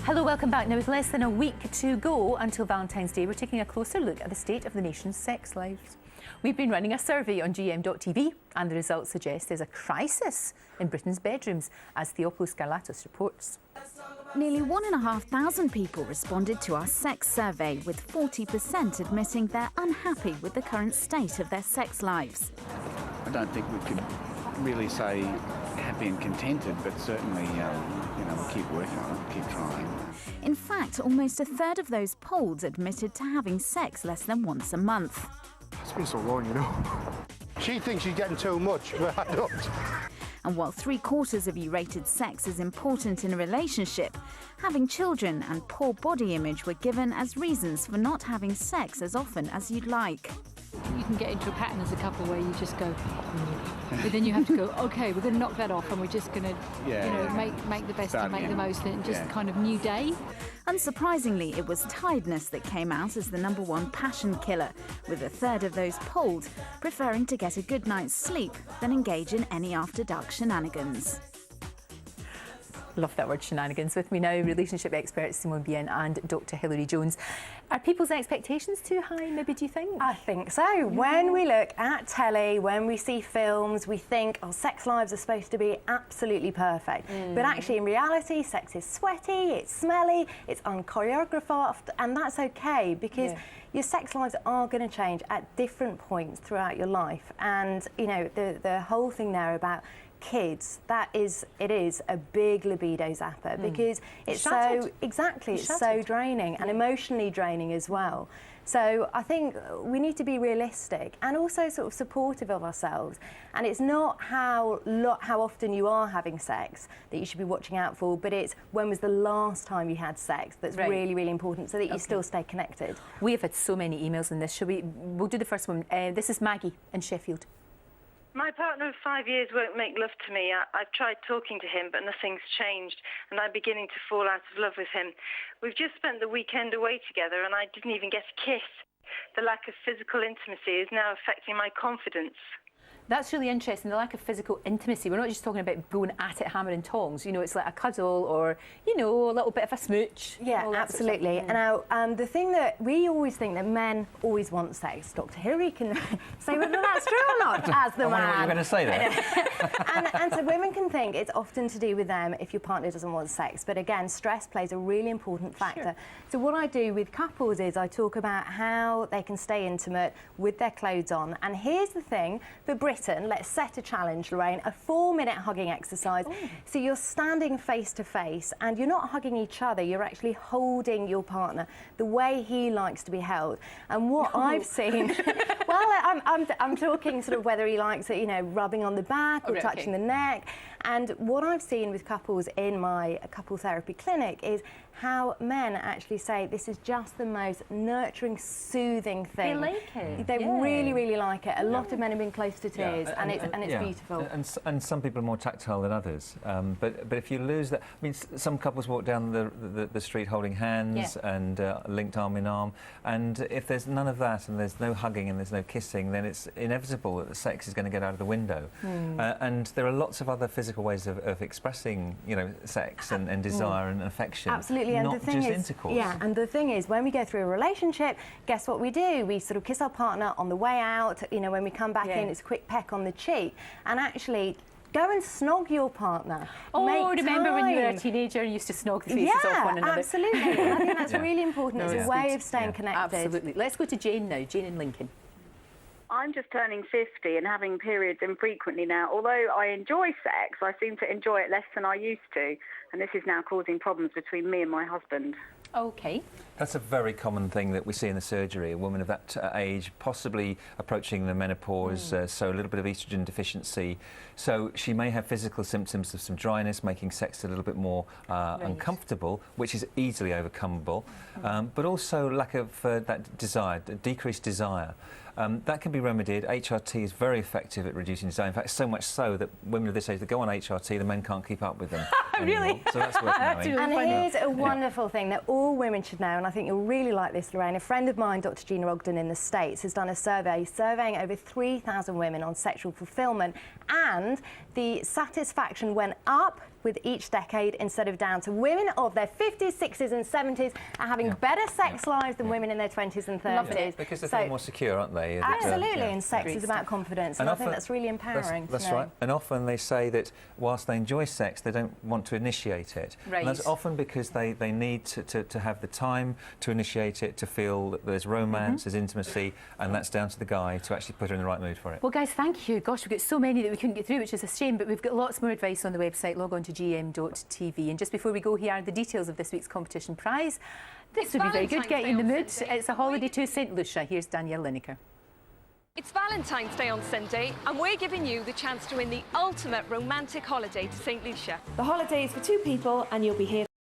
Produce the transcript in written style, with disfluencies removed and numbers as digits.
Hello, welcome back. Now, with less than a week to go until Valentine's Day, we're taking a closer look at the state of the nation's sex lives. We've been running a survey on GM.TV, and the results suggest there's a crisis in Britain's bedrooms, as Theopolis Garlatos reports. Nearly 1,500 people responded to our sex survey, with 40% admitting they're unhappy with the current state of their sex lives. I don't think we could really say happy and contented, but certainly, we'll keep working on it, keep trying. In fact, almost a third of those polled admitted to having sex less than once a month. It's been so long, you know. She thinks she's getting too much, but I don't. And while 3/4 of you rated sex as important in a relationship, having children and poor body image were given as reasons for not having sex as often as you'd like. You can get into a pattern as a couple where you just go, but then you have to go, OK, we're going to knock that off and we're just going to, make the best and make the most of it, and just kind of new day. Unsurprisingly, it was tiredness that came out as the #1 passion killer, with a third of those polled preferring to get a good night's sleep than engage in any after-dark shenanigans. Love that word, shenanigans. With me now, relationship experts Simone Bien and Dr. Hilary Jones. Are people's expectations too high, maybe, do you think? I think so. When we look at telly, when we see films, we think, oh, sex lives are supposed to be absolutely perfect. But actually, in reality, sex is sweaty, it's smelly, it's unchoreographed, and that's okay, because your sex lives are going to change at different points throughout your life. And, the whole thing there about kids, it is a big libido zapper, because it's so draining and emotionally draining as well. So I think we need to be realistic and also sort of supportive of ourselves. And it's not how often you are having sex that you should be watching out for, but it's when was the last time you had sex that's really, really important, so that you still stay connected. We have had so many emails on this. We'll do the first one. This is Maggie in Sheffield. My partner of 5 years won't make love to me. I've tried talking to him, but nothing's changed, and I'm beginning to fall out of love with him. We've just spent the weekend away together, and I didn't even get a kiss. The lack of physical intimacy is now affecting my confidence. That's really interesting, the lack of physical intimacy. We're not just talking about going at it hammer and tongs. It's like a cuddle or, a little bit of a smooch. Yeah, absolutely. Now, the thing that we always think that men always want sex, Dr. Hilary can say whether that's true or not, as the man. I wonder what you're going to say there. and so women can think it's often to do with them if your partner doesn't want sex. But again, stress plays a really important factor. Sure. So what I do with couples is I talk about how they can stay intimate with their clothes on. And here's the thing, for Britain, let's set a challenge, Lorraine, a 4-minute hugging exercise. So you're standing face to face and you're not hugging each other, you're actually holding your partner the way he likes to be held. And what I've seen, well, I'm talking sort of whether he likes it, rubbing on the back or touching the neck. And what I've seen with couples in my couple therapy clinic is how men actually say this is just the most nurturing, soothing thing. They like it. They really, really like it. A lot of men have been close to tears, and it's beautiful. And some people are more tactile than others. But if you lose that, some couples walk down the street holding hands and linked arm in arm, and if there's none of that and there's no hugging and there's no kissing, then it's inevitable that the sex is going to get out of the window. And there are lots of other physical ways of expressing, sex and desire and affection. Absolutely. And not the thing just is, intercourse. and the thing is, when we go through a relationship, guess what we do? We sort of kiss our partner on the way out. When we come back in, it's a quick peck on the cheek. And actually, go and snog your partner. Oh, remember when you were a teenager and used to snog the faces off one another? Absolutely. I think that's really important. It's a way of staying connected. Absolutely. Let's go to Jane now. Jane in Lincoln. I'm just turning 50 and having periods infrequently now. Although I enjoy sex, I seem to enjoy it less than I used to. And this is now causing problems between me and my husband. OK. That's a very common thing that we see in the surgery. A woman of that age, possibly approaching the menopause, so a little bit of estrogen deficiency. So she may have physical symptoms of some dryness, making sex a little bit more uncomfortable, which is easily overcomable, but also lack of that desire, decreased desire. That can be remedied. HRT is very effective at reducing desire. In fact, so much so that women of this age that go on HRT, the men can't keep up with them. Really? So that's worth knowing. And here's a wonderful thing that all women should know, and I think you'll really like this, Lorraine. A friend of mine, Dr. Gina Ogden in the States, has done a survey surveying over 3,000 women on sexual fulfillment, and the satisfaction went up with each decade instead of down. So women of their 50s, 60s and 70s are having better sex lives than women in their 20s and 30s. Love it. Because they're feeling more secure, aren't they? Absolutely, and sex is about confidence, and I think that's really empowering. That's right. And often they say that whilst they enjoy sex, they don't want to initiate it. Right. And that's often because they need to have the time to initiate it, to feel that there's romance, there's intimacy, and that's down to the guy to actually put her in the right mood for it. Well, guys, thank you. Gosh, we've got so many that we couldn't get through, which is a shame, but we've got lots more advice on the website. Log on to gm.tv. And just before we go, here are the details of this week's competition prize. This would be very good, get you in the mood. It's a holiday to St Lucia. Here's Danielle Lineker. It's Valentine's Day on Sunday, and we're giving you the chance to win the ultimate romantic holiday to St Lucia. The holiday is for two people, and you'll be here